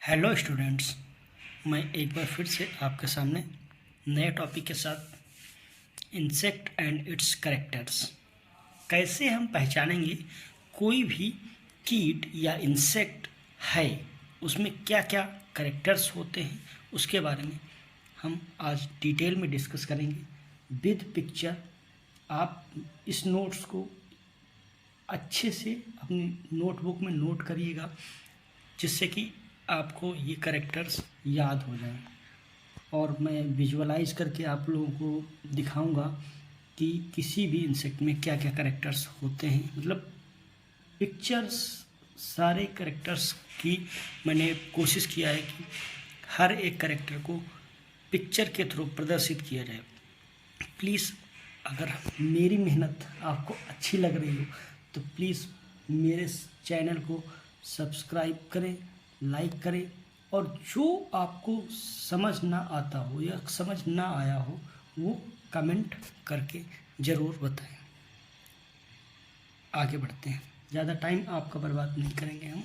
Hello students, मैं एक बार फिर से आपके सामने नए टॉपिक के साथ इंसेक्ट एंड इट्स कैरेक्टर्स। कैसे हम पहचानेंगे कोई भी कीट या इंसेक्ट है, उसमें क्या क्या कैरेक्टर्स होते हैं, उसके बारे में हम आज डिटेल में डिस्कस करेंगे विद पिक्चर। आप इस नोट्स को अच्छे से अपनी नोटबुक में नोट करिएगा, जिससे कि आपको ये कैरेक्टर्स याद हो जाएं। और मैं विजुअलाइज करके आप लोगों को दिखाऊंगा कि किसी भी इंसेक्ट में क्या क्या कैरेक्टर्स होते हैं, मतलब पिक्चर्स, सारे कैरेक्टर्स की मैंने कोशिश किया है कि हर एक कैरेक्टर को पिक्चर के थ्रू प्रदर्शित किया जाए। प्लीज़, अगर मेरी मेहनत आपको अच्छी लग रही हो तो प्लीज़ मेरे चैनल को सब्सक्राइब करें, लाइक करें, और जो आपको समझ ना आता हो या समझ ना आया हो वो कमेंट करके ज़रूर बताएं। आगे बढ़ते हैं, ज़्यादा टाइम आपका बर्बाद नहीं करेंगे हम।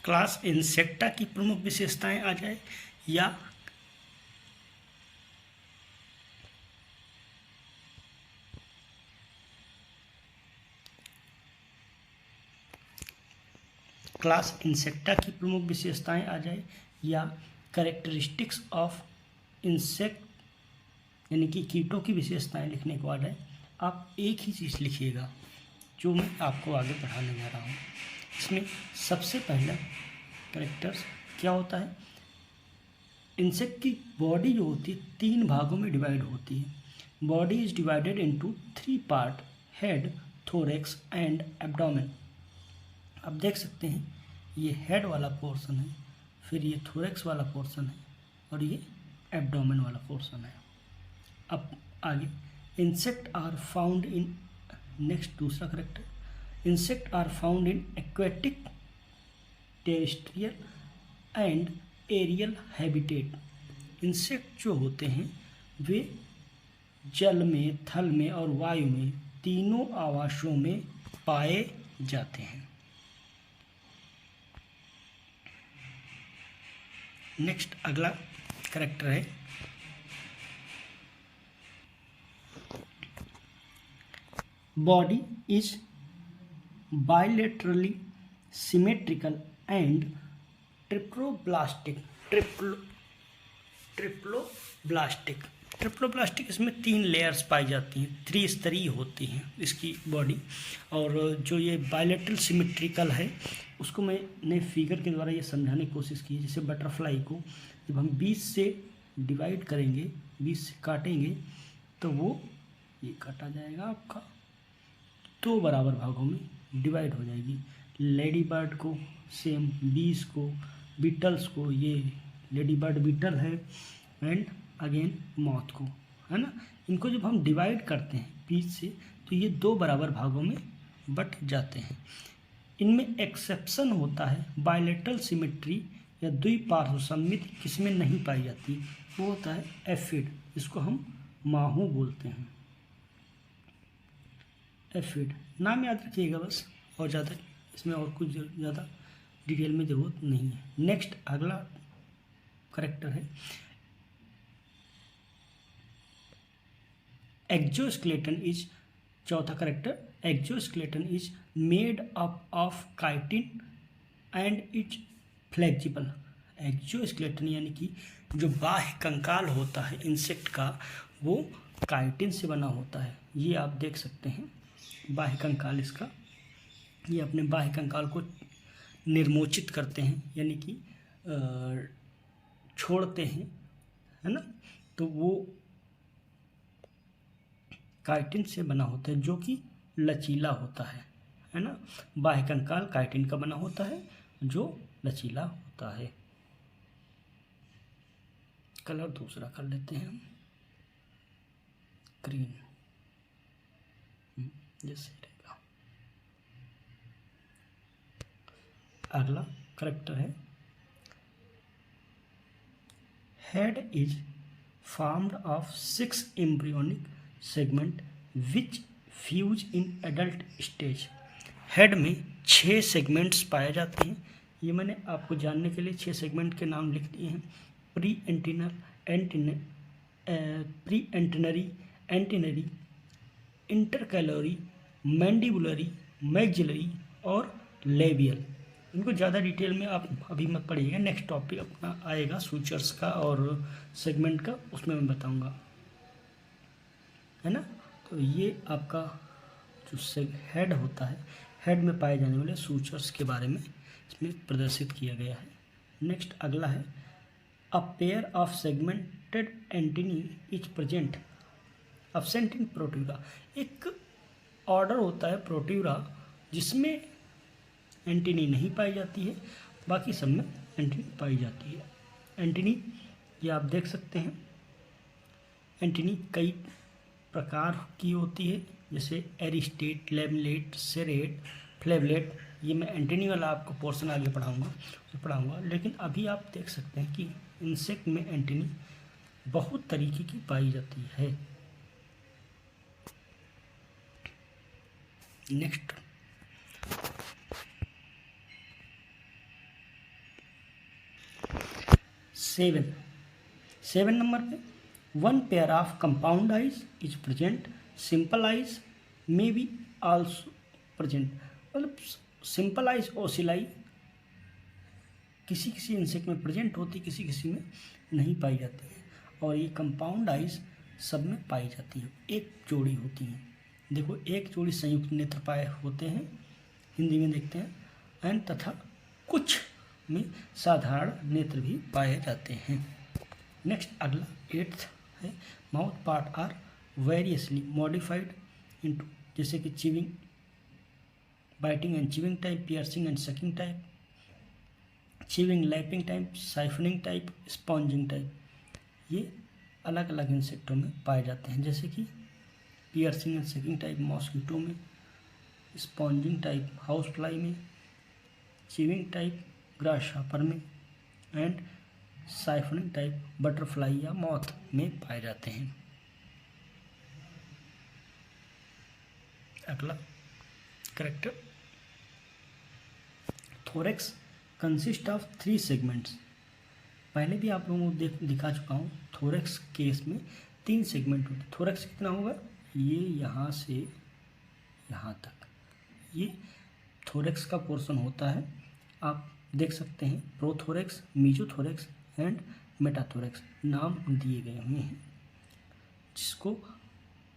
क्लास इंसेक्टा की प्रमुख विशेषताएं आ जाए या क्लास इंसेक्टा की प्रमुख विशेषताएं आ जाए या कैरेक्टरिस्टिक्स ऑफ इंसेक्ट यानी कि कीटों की विशेषताएं लिखने को आ जाए, आप एक ही चीज़ लिखिएगा जो मैं आपको आगे पढ़ाने जा रहा हूँ। इसमें सबसे पहला कैरेक्टर्स क्या होता है, इंसेक्ट की बॉडी जो होती है 3 भागों में डिवाइड होती है। Body is divided into 3 part, head, thorax and abdomen. आप देख सकते हैं ये हेड वाला पोर्शन है, फिर ये थोरेक्स वाला पोर्शन है और ये एब्डोमेन वाला पोर्शन है। अब आगे, insect are found in, next दूसरा character, insect are found in aquatic, terrestrial and aerial habitat. Insect जो होते हैं वे जल में, थल में और वायु में तीनों आवासों में पाए जाते हैं। नेक्स्ट अगला कैरेक्टर है body is bilaterally symmetrical and triploblastic. Triploblastic इसमें 3 लेयर्स पाई जाती हैं, 3 स्तरीय होती हैं इसकी बॉडी। और जो ये बायलेटरल सिमेट्रिकल है उसको मैंने फिगर के द्वारा ये समझाने की कोशिश की। जैसे बटरफ्लाई को जब हम 20 से डिवाइड करेंगे, 20 से काटेंगे तो वो ये काटा जाएगा आपका 2 बराबर भागों में डिवाइड हो जाएगी। लेडी बर्ड को सेम, 20 को, बीटल्स को, ये लेडी बर्ड बीटल है, एंड अगेन मॉथ को, है ना। इनको जब हम डिवाइड करते हैं 20 से तो ये 2 बराबर भागों में बट जाते हैं। इनमें एक्सेप्शन होता है, बायलेटरल सिमेट्री या द्विपार्श्व सममिति किसमें नहीं पाई जाती, वो होता है एफिड। इसको हम माहू बोलते हैं, एफिड। नाम याद रखिएगा बस, और ज़्यादा इसमें और कुछ ज़्यादा डिटेल में ज़रूरत नहीं है। नेक्स्ट अगला करेक्टर है एक्सोस्केलेटन इज, चौथा character, exoskeleton is made up of chitin and it's flexible. Exoskeleton यानी कि जो बाह्य कंकाल होता है इंसेक्ट का, वो काइटिन से बना होता है। ये आप देख सकते हैं बाह्य कंकाल इसका, ये अपने बाह्य कंकाल को निर्मोचित करते हैं यानी कि छोड़ते हैं, है ना। तो वो काइटिन से बना होता है जो कि लचीला होता है ना। बाह्य कंकाल काइटिन का बना होता है जो लचीला होता है। कलर दूसरा कर लेते हैं हम, ग्रीन, जैसे रहेगा। अगला करेक्टर है head is formed of 6 embryonic segment which fuse in adult stage। Head में 6 सेगमेंट्स पाए जाते हैं। ये मैंने आपको जानने के लिए 6 सेगमेंट के नाम लिख दिए हैं। प्री एंटेनरी, एंटेनरी, इंटरकैलोरी, मैंडिबुलरी, मैग्जिलरी और लेबियल। इनको ज़्यादा डिटेल में आप अभी मत पढ़िएगा, नेक्स्ट टॉपिक अपना आएगा सूचर्स का और सेगमेंट का, उसमें मैं बताऊंगा, है ना। तो ये आपका जो हेड होता है, हेड में पाए जाने वाले सूचर्स के बारे में इसमें प्रदर्शित किया गया है। नेक्स्ट अगला है a pair of segmented antennae is present absent in Protura. एक ऑर्डर होता है प्रोट्यूरा जिसमें एंटिनी नहीं पाई जाती है, बाकी सब में एंटिनी पाई जाती है। एंटिनी ये आप देख सकते हैं, एंटिनी कई प्रकार की होती है, जैसे एरिस्टेट, लेमलेट, सेरेट, फ्लेवलेट। ये मैं एंटिनी वाला आपको पोर्शन आगे पढ़ाऊंगा, लेकिन अभी आप देख सकते हैं कि इंसेक्ट में एंटिनी बहुत तरीके की पाई जाती है। नेक्स्ट 7 नंबर पे one pair of compound eyes is present, simple eyes may be also present. मतलब सिंपल आइज ओसिलाई किसी किसी इंसेक्ट में प्रेजेंट होती, किसी किसी में नहीं पाई जाती है, और ये कंपाउंड आइज सब में पाई जाती है। एक जोड़ी होती है, देखो एक जोड़ी संयुक्त नेत्र पाए होते हैं, हिंदी में देखते हैं, एंड तथा कुछ में साधारण नेत्र भी पाए जाते हैं। नेक्स्ट अगला 8th है mouth part are variously modified into, जैसे कि chewing, biting and chewing type, piercing and sucking type, chewing lapping type, siphoning type, sponging type. ये अलग अलग इंसेक्टों में पाए जाते हैं, जैसे कि piercing and sucking type mosquito में, स्पॉन्जिंग टाइप हाउस फ्लाई में, चिविंग टाइप ग्रासहॉपर में, एंड साइफनिंग टाइप बटरफ्लाई या मॉथ में पाए जाते हैं। अगला character, thorax consist of 3 segments. पहले भी आप लोगों को दिखा चुका हूँ, थोरेक्स केस में 3 सेगमेंट होते हैं। थोरेक्स कितना होगा, ये यहाँ से यहाँ तक, ये थोरेक्स का पोर्शन होता है। आप देख सकते हैं प्रोथोरेक्स, मीजोथोरेक्स एंड मेटाथोरेक्स नाम दिए गए हुए हैं, जिसको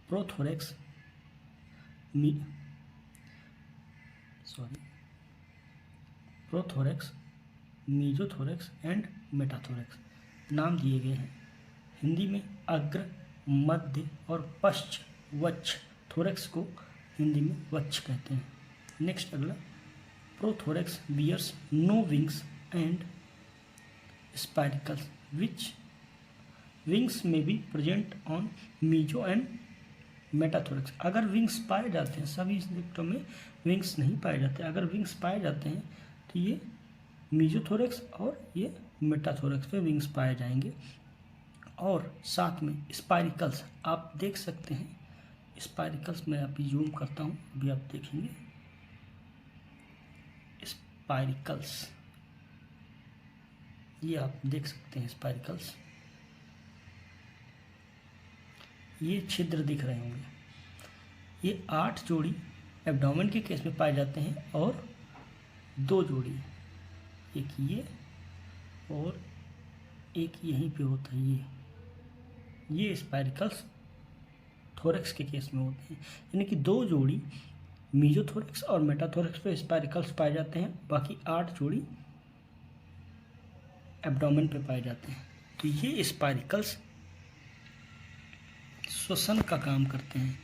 prothorax prothorax, mesothorax and metathorax नाम दिए गए हैं। हिंदी में अग्र, मध्य और पश्च वच्छ थोरेक्स को हिंदी में वच्छ कहते हैं। नेक्स्ट अगला, prothorax bears no wings and spiracles which wings में be present on meso and metathorax. अगर विंग्स पाए जाते हैं, सभी इंसेक्टों में विंग्स नहीं पाए जाते, अगर विंग्स पाए जाते हैं तो ये मीजोथोरेक्स और ये मेटाथोरेक्स पे विंग्स पाए जाएंगे। और साथ में स्पाइरिकल्स आप देख सकते हैं, स्पाइरिकल्स मैं अभी जूम करता हूँ, अभी आप देखेंगे स्पाइरिकल्स, ये आप देख सकते हैं स्पाइरिकल्स, ये छिद्र दिख रहे होंगे। ये 8 जोड़ी एब्डोमेन के केस में पाए जाते हैं और 2 जोड़ी, एक ये और एक यहीं पे होता है, ये स्पाइरिकल्स थोरेक्स के केस में होते हैं। यानी कि 2 जोड़ी मीजोथोरेक्स और मेटाथोरेक्स पे स्पाइरिकल्स पाए जाते हैं, बाकी 8 जोड़ी एब्डोमेन पे पाए जाते हैं। तो ये स्पाइरिकल्स श्वसन का काम करते हैं।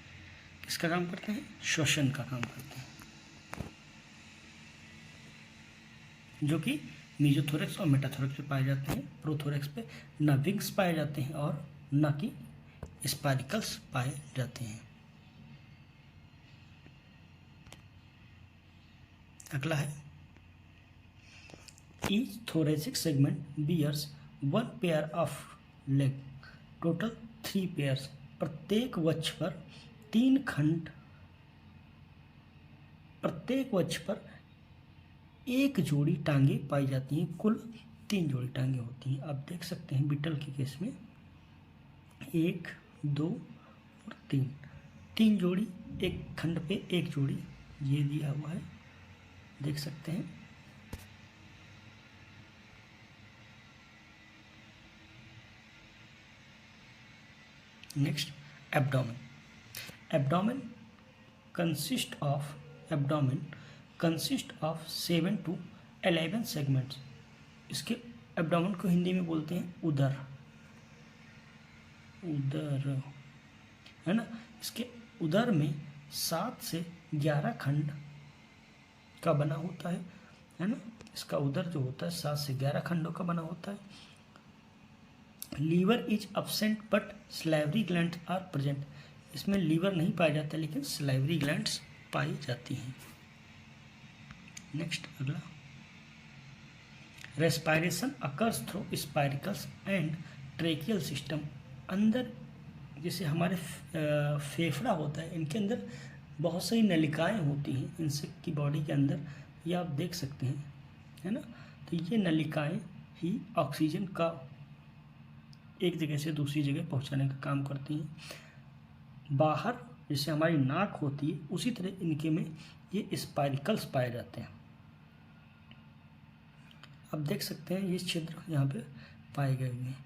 किसका काम करते हैं? श्वसन का काम करते हैं, जो कि मीजोथोरेक्स और मेटाथोरेक्स पे पाए जाते हैं। प्रोथोरेक्स पे न विंग्स पाए जाते हैं और न कि स्पाइरिकल्स पाए जाते हैं। अगला है each thoracic segment bears 1 pair of leg total 3 pairs, प्रत्येक वक्ष पर 3 खंड, प्रत्येक वक्ष पर एक जोड़ी टांगे पाई जाती हैं, कुल 3 जोड़ी टांगे होती हैं। आप देख सकते हैं बीटल के केस में 1, 2 और 3 जोड़ी, एक खंड पे एक जोड़ी ये दिया हुआ है, देख सकते हैं। Next, abdomen. Abdomen consist of 7 to 11 segments. इसके एब्डोमेन को हिंदी में बोलते हैं उदर, है ना। इसके उदर में 7 से 11 खंड का बना होता है ना। इसका उदर जो होता है 7 से 11 खंडों का बना होता है। Liver is absent but salivary glands are present. इसमें लीवर नहीं पाया जाता लेकिन सलाइवरी ग्लैंड्स पाई जाती हैं। नेक्स्ट, अगला, respiration occurs through spiracles and tracheal system. अंदर जैसे हमारे फेफड़ा होता है, इनके अंदर बहुत सारी नलिकाएं होती हैं इंसेक्ट की बॉडी के अंदर, ये आप देख सकते हैं, है ना। तो ये नलिकाएं ही ऑक्सीजन का एक जगह से दूसरी जगह पहुंचाने का काम करती हैं। बाहर जैसे हमारी नाक होती है उसी तरह इनके में ये स्पाइरिकल्स पाए जाते हैं। आप देख सकते हैं ये छिद्र यहाँ पे पाए गए हुए हैं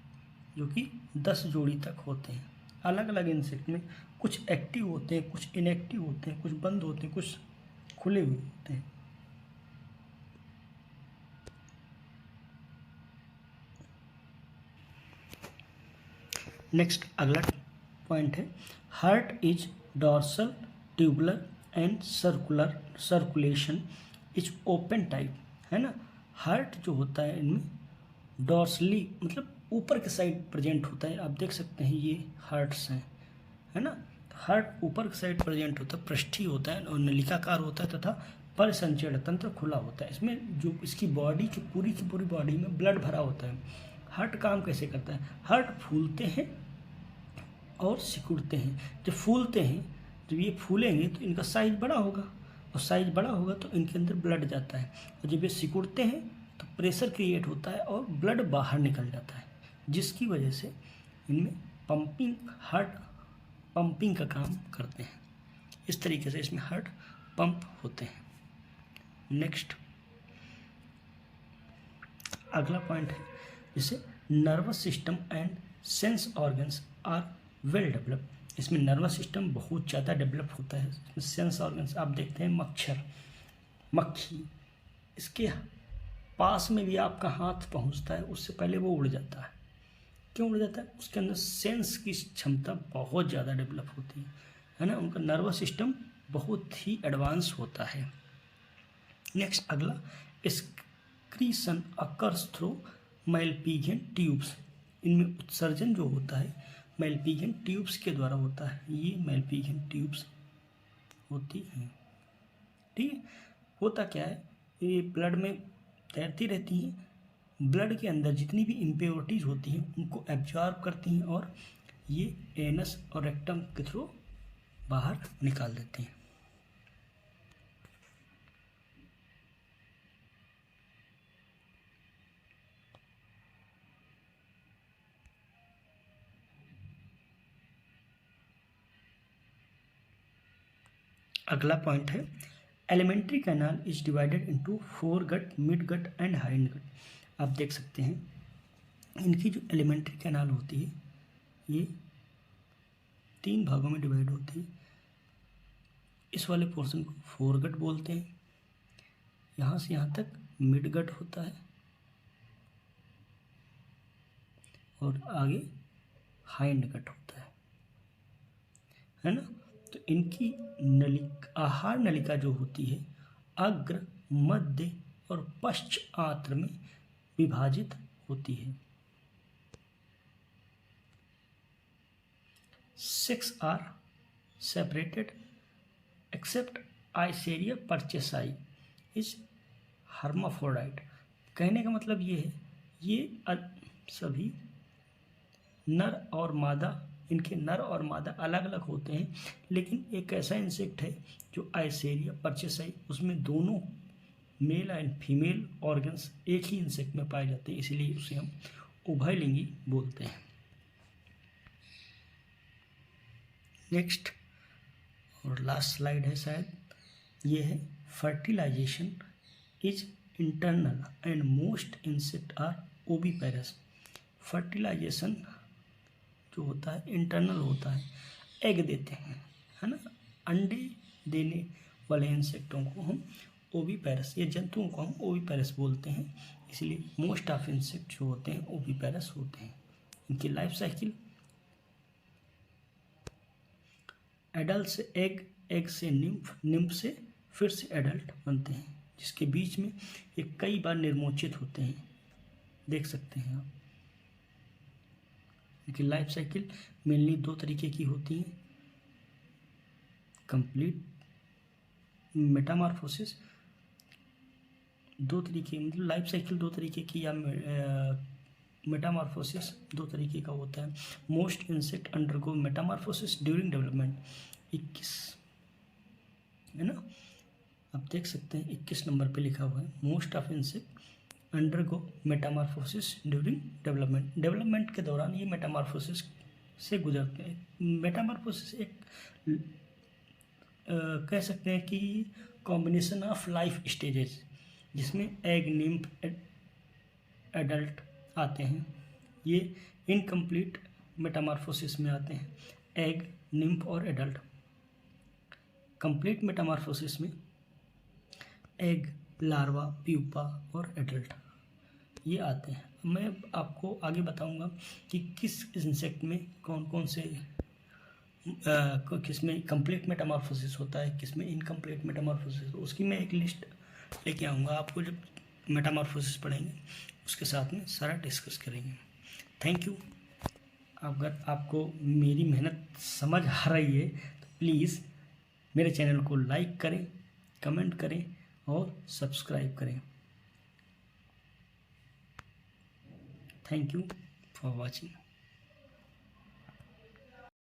जो कि 10 जोड़ी तक होते हैं। अलग अलग इंसेक्ट में कुछ एक्टिव होते हैं, कुछ इनएक्टिव होते हैं, कुछ बंद होते हैं, कुछ खुले हुए होते हैं। नेक्स्ट, अगला पॉइंट है, heart is dorsal tubular and circulation is open type, है ना। हार्ट जो होता है इनमें डॉर्सली मतलब ऊपर के साइड प्रेजेंट होता है। आप देख सकते हैं ये हार्ट्स हैं, है ना। हार्ट ऊपर के साइड प्रेजेंट होता है, पृष्ठीय होता है और नलिकाकार होता है तथा परिसंचरण तंत्र खुला होता है। इसमें जो इसकी बॉडी की पूरी बॉडी में ब्लड भरा होता है। हार्ट काम कैसे करता है, हार्ट फूलते हैं और सिकुड़ते हैं। जब फूलते हैं, जब ये फूलेंगे तो इनका साइज बड़ा होगा और साइज बड़ा होगा तो इनके अंदर ब्लड जाता है, और जब ये सिकुड़ते हैं तो प्रेशर क्रिएट होता है और ब्लड बाहर निकल जाता है, जिसकी वजह से इनमें हार्ट पंपिंग का काम करते हैं। इस तरीके से इसमें हार्ट पंप होते हैं। नेक्स्ट, अगला पॉइंट है जैसे nervous system and sense organs are well developed. इसमें नर्वस सिस्टम बहुत ज़्यादा डेवलप होता है। इसमें सेंस ऑर्गन्स आप देखते हैं, मक्खी इसके पास में भी आपका हाथ पहुंचता है उससे पहले वो उड़ जाता है। क्यों उड़ जाता है, उसके अंदर सेंस की क्षमता बहुत ज़्यादा डेवलप होती है ना। उनका नर्वस सिस्टम बहुत ही एडवांस होता है। नेक्स्ट, अगला, एक्सक्रीशन अकर्स थ्रू मैलपीजियन ट्यूब्स। इनमें उत्सर्जन जो होता है मैलपीजियन ट्यूब्स के द्वारा होता है। ये मैलपीजियन ट्यूब्स होती हैं, ठीक है। होता क्या है, ये ब्लड में तैरती रहती हैं, ब्लड के अंदर जितनी भी इम्प्योरिटीज़ होती हैं उनको एब्जॉर्ब करती हैं और ये एनस और रेक्टम के थ्रू बाहर निकाल देती हैं। अगला पॉइंट है, alimentary canal is divided into 4 gut, mid gut and hind gut. आप देख सकते हैं इनकी जो एलिमेंट्री कैनाल होती है ये 3 भागों में डिवाइड होती है। इस वाले पोर्शन को 4 गट बोलते हैं, यहाँ से यहाँ तक मिड गट होता है और आगे हाइंड गट होता है ना। तो इनकी आहार नलिका जो होती है अग्र, मध्य और पश्च आंत्र में विभाजित होती है। 6 are separated except Icerya purchasi is hermaphrodite. कहने का मतलब ये है ये सभी नर और मादा, इनके नर और मादा अलग अलग होते हैं, लेकिन एक ऐसा इंसेक्ट है जो आइसेरिया परचेसाई, उसमें दोनों मेल एंड फीमेल ऑर्गन्स एक ही इंसेक्ट में पाए जाते हैं, इसलिए उसे हम उभयलिंगी बोलते हैं। नेक्स्ट और लास्ट स्लाइड है शायद, ये है fertilisation is internal and most insect are oviparous. Fertilisation जो होता है इंटरनल होता है, एग देते हैं, है ना, अंडे देने वाले इंसेक्टों को हम ओविपेरस, ये जंतुओं को हम ओविपेरस बोलते हैं, इसलिए मोस्ट ऑफ इंसेक्ट जो होते हैं ओविपेरस होते हैं। इनकी लाइफ साइकिल, एडल्ट से एग, एग से निम्फ, निम्फ से फिर से एडल्ट बनते हैं, जिसके बीच में ये कई बार निर्मोचित होते हैं, देख सकते हैं आप। इनकी लाइफ साइकिल मेनली दो तरीके की होती है, कंप्लीट मेटामॉर्फोसिस, दो तरीके, मतलब लाइफ साइकिल दो तरीके की, या मेटामॉर्फोसिस दो तरीके का होता है। Most insect undergo Metamorphosis during development, 21 है ना, आप देख सकते हैं 21 नंबर पे लिखा हुआ है, most of insect undergo Metamorphosis during development, development के दौरान ये मेटामॉर्फोसिस से गुजरते हैं। मेटामॉर्फोसिस एक कह सकते हैं कि कॉम्बिनेशन ऑफ लाइफ स्टेजेस, जिसमें एग, निम्फ, एडल्ट आते हैं, ये इनकम्प्लीट मेटामॉर्फोसिस में आते हैं, एग, निम्फ और एडल्ट। कंप्लीट मेटामॉर्फोसिस में एग, लार्वा, प्यूपा और एडल्ट ये आते हैं। मैं आपको आगे बताऊंगा कि किस इंसेक्ट में कौन कौन से किस में कंप्लीट मेटामॉर्फोसिस होता है, किस में इनकम्प्लीट मेटामॉर्फोसिस, उसकी मैं एक लिस्ट लेके आऊँगा आपको, जब मेटामॉर्फोसिस पढ़ेंगे उसके साथ में सारा डिस्कस करेंगे। Thank you. अगर आपको मेरी मेहनत समझ आ रही है तो प्लीज़ मेरे चैनल को लाइक करें, कमेंट करें और सब्सक्राइब करें। Thank you for watching.